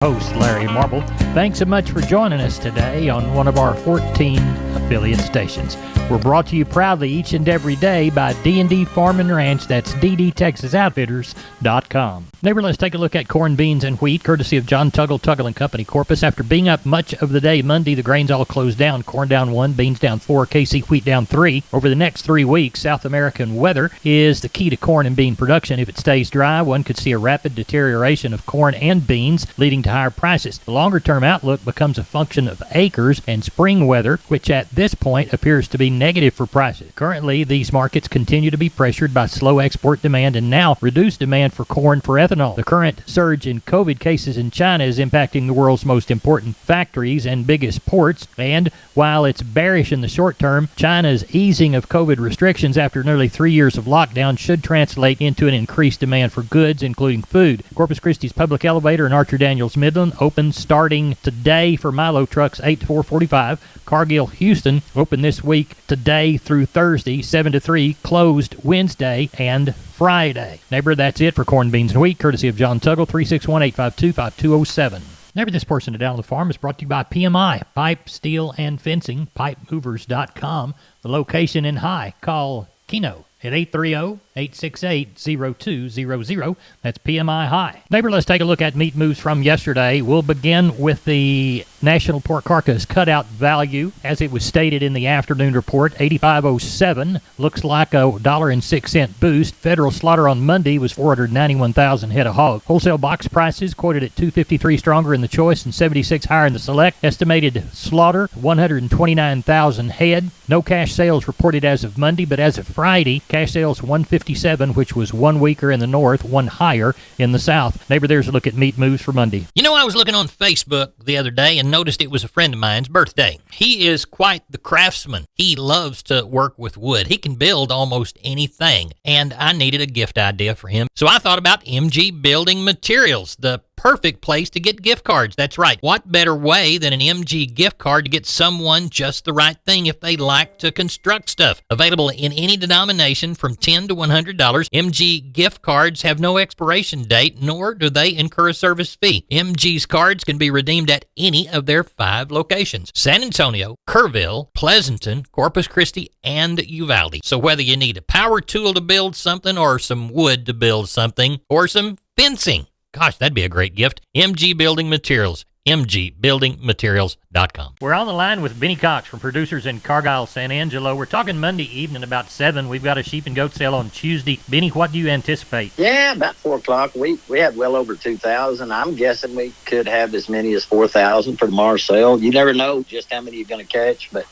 Host Larry Marble. Thanks so much for joining us today on one of our 14 affiliate stations. We're brought to you proudly each and every day by D&D Farm and Ranch. That's ddtexasoutfitters.com. Neighbor, let's take a look at corn, beans, and wheat, courtesy of John Tuggle & Company, Corpus. After being up much of the day Monday, the grains all closed down. Corn down 1, beans down 4, KC wheat down 3. Over the next 3 weeks, South American weather is the key to corn and bean production. If it stays dry, one could see a rapid deterioration of corn and beans, leading to higher prices. The longer-term outlook becomes a function of acres and spring weather, which at this point appears to be negative for prices. Currently, these markets continue to be pressured by slow export demand and now reduced demand for corn for ethanol. The current surge in COVID cases in China is impacting the world's most important factories and biggest ports, and while it's bearish in the short term, China's easing of COVID restrictions after nearly 3 years of lockdown should translate into an increased demand for goods, including food. Corpus Christi's Public Elevator in Archer Daniels Midland opens starting today for Milo trucks 8 to 4:45. Cargill Houston open this week today through Thursday 7 to 3, closed Wednesday and Friday. Neighbor, that's it for corn, beans, and wheat, courtesy of John Tuggle, 361-852-5207. Neighbor, this portion of Down on the Farm is brought to you by PMI, Pipe, Steel, and Fencing, pipemovers.com. The location in High. Call Keno at 830-868-0200. That's PMI High. Neighbor, let's take a look at meat moves from yesterday. We'll begin with the National Pork Carcass cutout value. As it was stated in the afternoon report, 85.07 looks like a $1.06 boost. Federal slaughter on Monday was 491,000 head of hog. Wholesale box prices quoted at $253 stronger in the choice and $76 higher in the select. Estimated slaughter 129,000 head. No cash sales reported as of Monday, but as of Friday, cash sales 157, which was one weaker in the north, one higher in the south. Neighbor, there's a look at meat moves for Monday. You know, I was looking on Facebook the other day and noticed it was a friend of mine's birthday. He is quite the craftsman. He loves to work with wood. He can build almost anything, and I needed a gift idea for him. So I thought about MG Building Materials, the perfect place to get gift cards. That's right. What better way than an MG gift card to get someone just the right thing if they like to construct stuff? Available in any denomination from $10 to $100, MG gift cards have no expiration date, nor do they incur a service fee. MG's cards can be redeemed at any of their 5 locations: San Antonio, Kerrville, Pleasanton, Corpus Christi, and Uvalde. So whether you need a power tool to build something, or some wood to build something, or some fencing, gosh, that'd be a great gift. MG Building Materials, mgbuildingmaterials.com. We're on the line with Benny Cox from Producers in Cargyle, San Angelo. We're talking Monday evening about 7. We've got a sheep and goat sale on Tuesday. Benny, what do you anticipate? Yeah, about 4 o'clock. We had well over 2,000. I'm guessing we could have as many as 4,000 for tomorrow's sale. You never know just how many you're going to catch. But,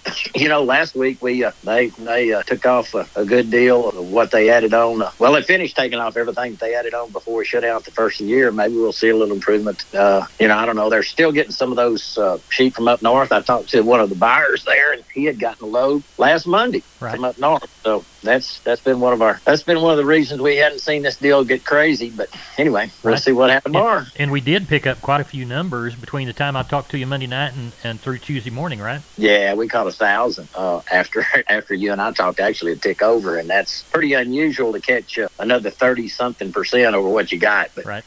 last week they took off a good deal of what they added on. They finished taking off everything they added on before we shut out the first of the year. Maybe we'll see a little improvement. I don't know. They're still getting some of those sheep from up north. I talked to one of the buyers there, and he had gotten a load last Monday from up north. So that's been one of the reasons we hadn't seen this deal get crazy. But anyway, we'll see what happens tomorrow. And we did pick up quite a few numbers between the time I talked to you Monday night and through Tuesday morning, right? Yeah, we caught 1,000 after you and I talked, actually a tick over, and that's pretty unusual to catch another 30-something% over what you got. But, right.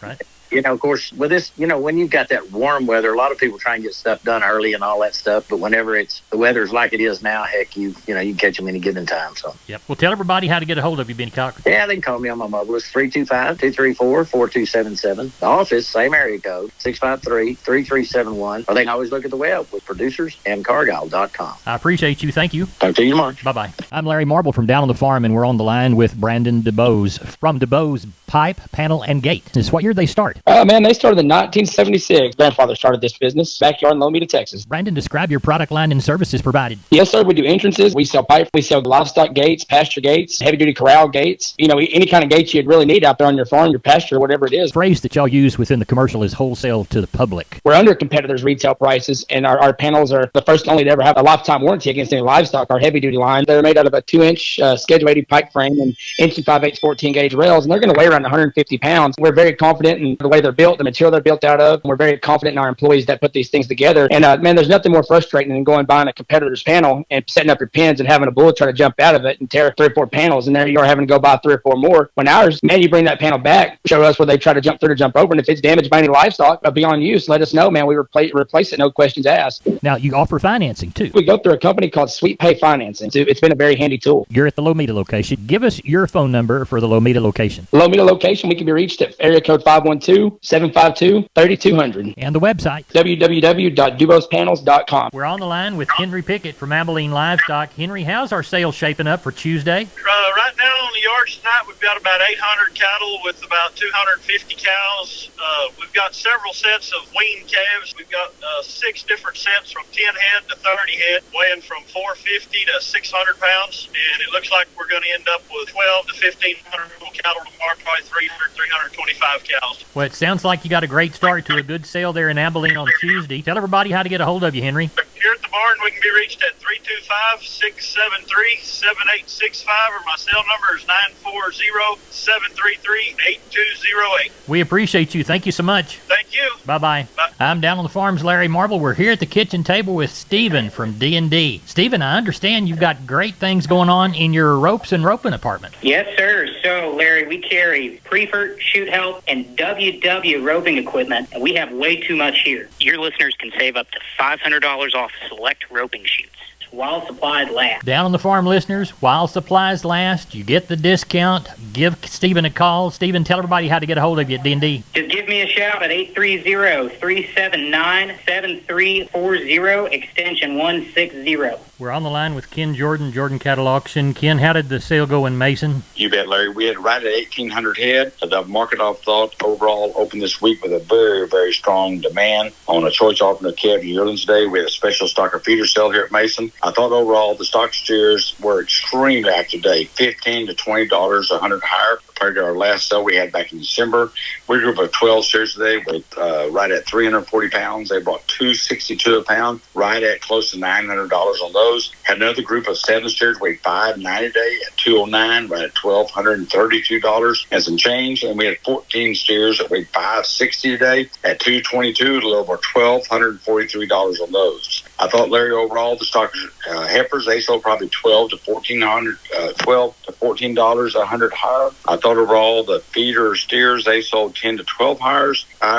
Of course, with this, when you've got that warm weather, a lot of people try and get stuff done early and all that stuff. But whenever the weather's like it is now, heck, you can catch them any given time. So. Yep. Well, tell everybody how to get a hold of you, Benny Cox. Yeah, they can call me on my mobile. It's 325-234-4277. The office, same area code, 653-3371. Or they can always look at the web with producersandcargyle.com. I appreciate you. Thank you. Talk to you tomorrow. Bye-bye. I'm Larry Marble from Down on the Farm, and we're on the line with Brandon DeBose from DeBose Pipe, Panel, and Gate. What year did they start? They started in 1976. Grandfather started this business, backyard in Lomita, Texas. Brandon, describe your product line and services provided. Yes, sir. We do entrances. We sell pipe. We sell livestock gates, pasture gates, heavy-duty corral gates. Any kind of gates you'd really need out there on your farm, your pasture, whatever it is. The phrase that y'all use within the commercial is wholesale to the public. We're under competitors' retail prices, and our panels are the first and only to ever have a lifetime warranty against any livestock. Our heavy-duty line, they're made out of a 2-inch Schedule 80 pipe frame and inch and 5/8 14-gauge rails, and they're going to weigh around 150 pounds. We're very confident in the way they're built, the material they're built out of. We're very confident in our employees that put these things together. And man, there's nothing more frustrating than going buying a competitor's panel and setting up your pins and having a bull try to jump out of it and tear 3 or 4 panels, and there you are having to go buy 3 or 4 more. When ours, man, you bring that panel back, show us where they try to jump through to jump over, and if it's damaged by any livestock beyond use, let us know, man. We replace it, no questions asked. Now, you offer financing, too. We go through a company called Sweet Pay Financing. It's been a very handy tool. You're at the Lomita location. Give us your phone number for the Lomita location. Lomita location, we can be reached at area code 512-752-3200. And the website, www.dubospanels.com. We're on the line with Henry Pickett from Abilene Livestock. Henry, how's our sales shaping up for Tuesday? Right now on the yards tonight, we've got about 800 cattle with about 250 cows. We've got several sets of weaned calves. We've got 6 different sets from 10 head to 30 head, weighing from 450 to 600 pounds. And it looks like we're going to end up with 12 to 1,500 cattle tomorrow, probably 300, 325 cows. Well, it sounds like you got a great start to a good sale there in Abilene on Tuesday. Tell everybody how to get a hold of you, Henry. Here at the barn, we can be reached at 325-673-7865, or my cell number is 940-733-8208. We appreciate you. Thank you so much. Thank you. Bye-bye. Bye. I'm down on the farm's Larry Marble. We're here at the kitchen table with Stephen from D&D. Stephen, I understand you've got great things going on in your ropes and roping department. Yes, sir. So, Larry, we carry Prefer, Shoot Help, and WW roping equipment, and we have way too much here. Your listeners can save up to $500 off select roping chutes while supplies last. Down on the farm, listeners, while supplies last, you get the discount. Give Stephen a call. Stephen, tell everybody how to get a hold of you at D&D. Just give me a shout at 830-379-7340, extension 160. We're on the line with Ken Jordan Cattle Auction. Ken, how did the sale go in Mason? You bet, Larry. We had right at 1,800 head. The market, I thought, overall opened this week with a very, very strong demand on a choice alternate calf yearlings day. We had a special stocker feeder sale here at Mason. I thought overall the stock steers were extremely active today, $15 to $20 a hundred higher compared to our last sale we had back in December. We grew up of 12 steers today with right at 340 pounds. They bought $262 a pound, right at close to $900 on those. Had another group of 7 steers weighed $590 a day at $209, right at $1,232 and some change. And we had 14 steers that weighed $560 a day at $222, a little over $1,243 on those. I thought, Larry, overall the stock heifers, they sold probably $12 to $14 a hundred higher. I thought overall the feeder steers, they sold 10 to 12 higher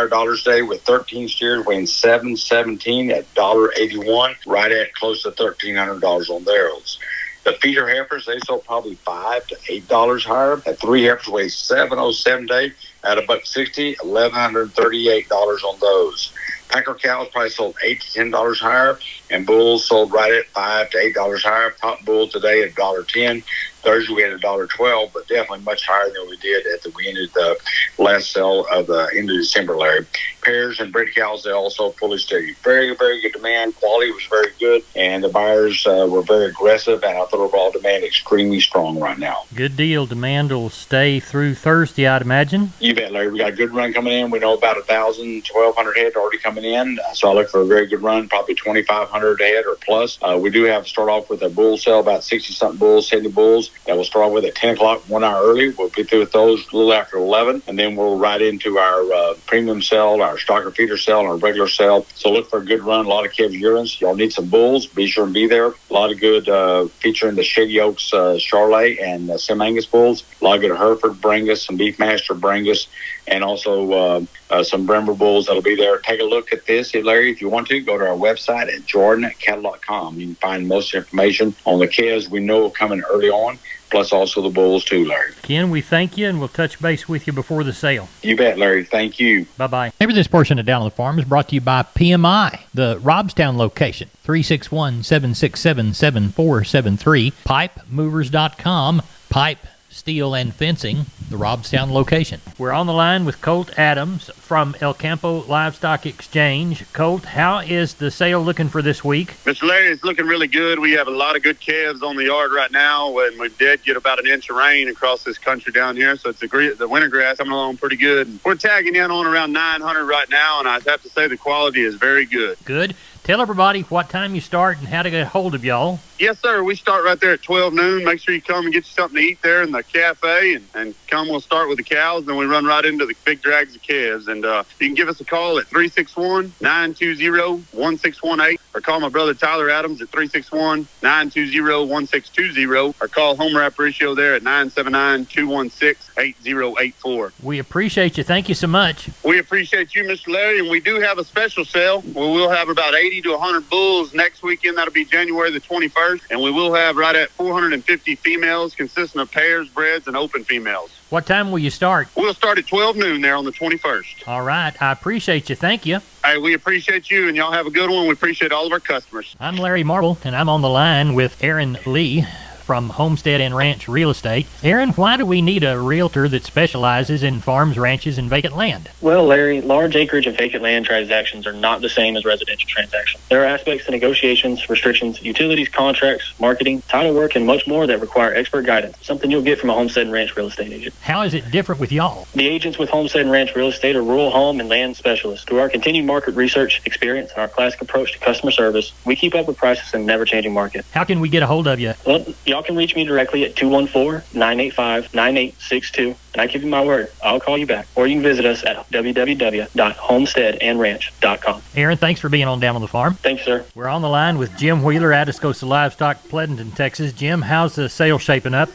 dollars a day, with 13 steers weighing $717 at $1.81, right at close to $1,300 on theirs. The feeder heifers, they sold probably $5 to $8 higher. At 3 heifers weigh $707 a day at $1.60, $1,138 on those. Packer cows probably sold $8 to $10 higher, and bulls sold right at $5 to $8 higher. Top bull today at $1.10. Thursday we had $1.12, but definitely much higher than we did at the end of the last sale of the end of December, Larry. Pairs and bred cows, they also fully steady. Very, very good demand. Quality was very good, and the buyers were very aggressive, and I thought overall demand extremely strong right now. Good deal. Demand will stay through Thursday, I'd imagine. You bet, Larry. We got a good run coming in. We know about 1,000, 1,200 head already coming in, so I look for a very good run, probably 2,500 head or plus. We do have to start off with a bull sale, about 60-something bulls, 70 bulls. That will start with at 10 o'clock, 1 hour early. We'll be through with those a little after 11, and then we'll right into our premium sale, our stocker feeder sale, and our regular sale. So look for a good run, a lot of calves yearlings. Y'all need some bulls. Be sure and be there. A lot of good featuring the Shady Oaks Charolais and Sim Angus bulls. A lot of good Hereford Brangus, some Beefmaster Brangus, and also some Bremer bulls that'll be there. Take a look at this, Larry. If you want to, go to our website at jordancattle.com. You can find most information on the calves we know are coming early on, plus also the bulls too, Larry. Ken, we thank you, and we'll touch base with you before the sale. You bet, Larry. Thank you. Bye-bye. Maybe this portion of Down on the Farm is brought to you by PMI, the Robstown location, 361-767-7473, pipemovers.com, pipe, steel, and fencing, the Robstown location. We're on the line with Colt Adams from El Campo Livestock Exchange. Colt, how is the sale looking for this week? Mr. Larry, it's looking really good. We have a lot of good calves on the yard right now, and we did get about an inch of rain across this country down here, so it's the winter grass coming along pretty good. We're tagging in on around 900 right now, and I have to say the quality is very good. Good. Tell everybody what time you start and how to get a hold of y'all. Yes, sir. We start right there at 12 noon. Make sure you come and get you something to eat there in the cafe, and come. We'll start with the cows, then we run right into the big drags of calves. And And you can give us a call at 361-920-1618 or call my brother Tyler Adams at 361-920-1620 or call Homer Aparicio there at 979-216-8084. We appreciate you. Thank you so much. We appreciate you, Mr. Larry, and we do have a special sale where we'll have about 80 to 100 bulls next weekend. That'll be January the 21st, and we will have right at 450 females consisting of pairs, breds, and open females. What time will you start? We'll start at 12 noon there on the 21st. All right. I appreciate you. Thank you. Hey, we appreciate you, and y'all have a good one. We appreciate all of our customers. I'm Larry Marble, and I'm on the line with Aaron Lee from Homestead and Ranch Real Estate. Aaron, why do we need a realtor that specializes in farms, ranches, and vacant land? Well, Larry, large acreage and vacant land transactions are not the same as residential transactions. There are aspects to negotiations, restrictions, utilities, contracts, marketing, title work, and much more that require expert guidance, something you'll get from a Homestead and Ranch Real Estate agent. How is it different with y'all? The agents with Homestead and Ranch Real Estate are rural home and land specialists. Through our continued market research, experience, and our classic approach to customer service, we keep up with prices in an ever-changing market. How can we get a hold of you? Well, y'all can reach me directly at 214-985-9862, and I give you my word, I'll call you back. Or you can visit us at www.homesteadandranch.com. Aaron, thanks for being on Down on the Farm. Thanks, sir. We're on the line with Jim Wheeler, Atascosa Livestock, Pleasanton, Texas. Jim, how's the sale shaping up?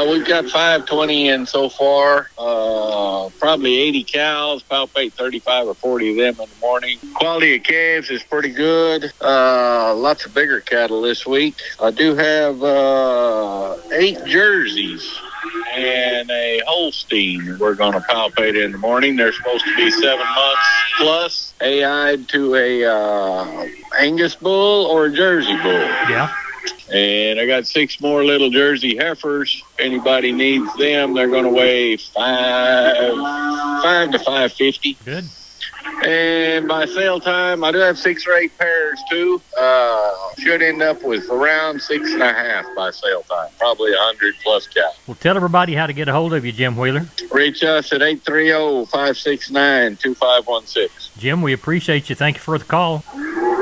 We've got 520 in so far. Probably 80 cows, palpate 35 or 40 of them in the morning. Quality of calves is pretty good. Lots of bigger cattle this week. I do have 8 jerseys and a Holstein we're going to palpate in the morning. They're supposed to be 7 months plus, AI'd to a Angus bull or a Jersey bull. Yeah. And I got 6 more little Jersey heifers. If anybody needs them, they're going to weigh 5 to 550. Good. And by sale time, I do have 6 or 8 pairs too. Should end up with around 6.5 by sale time. Probably 100 plus cows. Well, tell everybody how to get a hold of you, Jim Wheeler. Reach us at 830-569-2516. Jim, we appreciate you. Thank you for the call.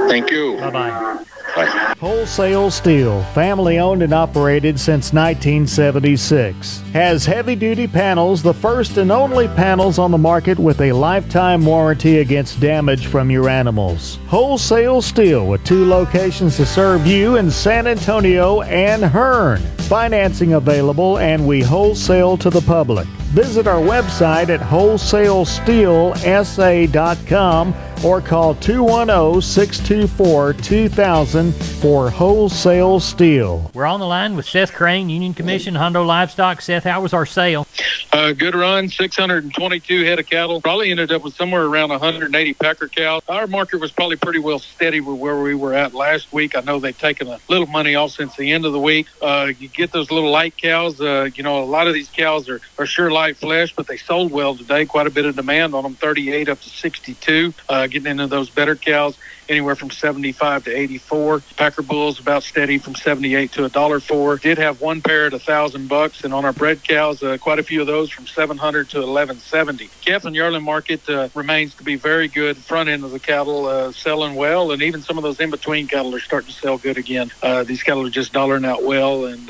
Thank you. Bye-bye. Bye. Wholesale Steel, family owned and operated since 1976. Has heavy-duty panels, the first and only panels on the market with a lifetime warranty against damage from your animals. Wholesale Steel with 2 locations to serve you in San Antonio and Hearn. Financing available, and we wholesale to the public. Visit our website at wholesalesteelsa.com or call 210-624-2000 for Wholesale Steel. We're on the line with Seth Crane, Union Commission, Hondo Livestock. Seth, how was our sale? Good run, 622 head of cattle. Probably ended up with somewhere around 180 pecker cows. Our market was probably pretty well steady with where we were at last week. I know they've taken a little money off since the end of the week. You get those little light cows. A lot of these cows are sure light flesh, but they sold well today. Quite a bit of demand on them, 38 up to 62. Getting into those better cows, anywhere from 75 to 84. Packer bulls about steady from 78 to $1.04. Did have 1 pair at $1,000, and on our bred cows, quite a few of those from 700 to 1170. Calf and yearling market remains to be very good. Front end of the cattle selling well, and even some of those in between cattle are starting to sell good again. These cattle are just dollaring out well, and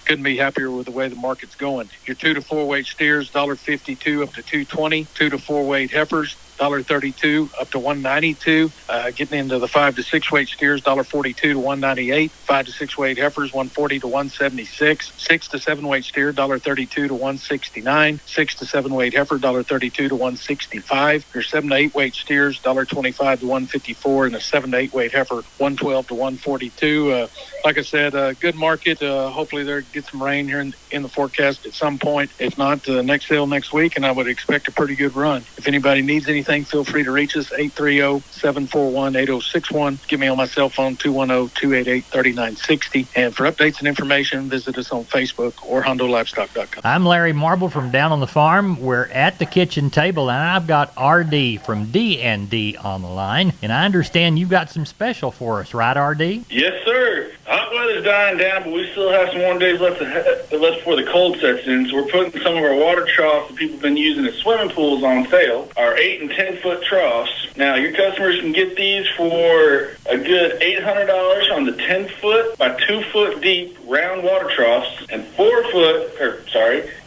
couldn't be happier with the way the market's going. Your 2 to 4 weight steers, $1.52 up to $2.20. 2 to 4 weight heifers, $1.32 up to $1.92. Getting into the 5 to 6 weight steers, $1.42 to $1.98. 5 to 6 weight heifers, $1.40 to $1.76. 6 to 7 weight steer, $1.32 to $1.69. 6 to 7 weight heifer, $1.32 to $1.65. Your 7 to 8 weight steers, $1.25 to $1.54, and a 7 to 8 weight heifer, $1.12 to $1.42. Like I said, good market. Hopefully there get some rain here in the forecast at some point. If not, next sale next week, and I would expect a pretty good run. If anybody needs anything, feel free to reach us, 830-741-8061. Give me on my cell phone, 210-288-3960. And for updates and information, visit us on Facebook or HondoLivestock.com. I'm Larry Marble from Down on the Farm. We're at the kitchen table, and I've got RD from D&D on the line. And I understand you've got some special for us, right, RD? Yes, sir. Hot weather's dying down, but we still have some warm days left before the cold sets in. So we're putting some of our water troughs that people have been using as swimming pools on sale. Our 8 and 10 foot troughs. Now your customers can get these for a good $800 on the 10 foot by 2 foot deep round water troughs, and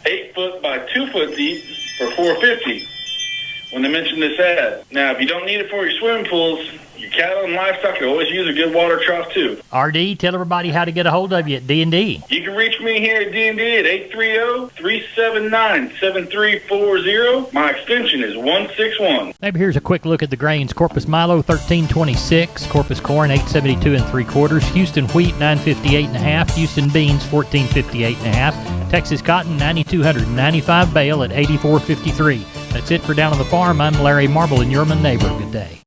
8 foot by 2 foot deep for $450. when they mention this ad. Now, if you don't need it for your swimming pools, your cattle and livestock can always use a good water trough too. RD, tell everybody how to get a hold of you at D&D. You can reach me here at D&D at 830-379-7340. My extension is 161. Maybe here's a quick look at the grains. Corpus Milo 1326, Corpus Corn 872 3/4, Houston Wheat 958 1/2, Houston Beans 1458 1/2, Texas Cotton 9295 bale at 84.53. That's it for Down on the Farm. I'm Larry Marble and you're my neighbor. Good day.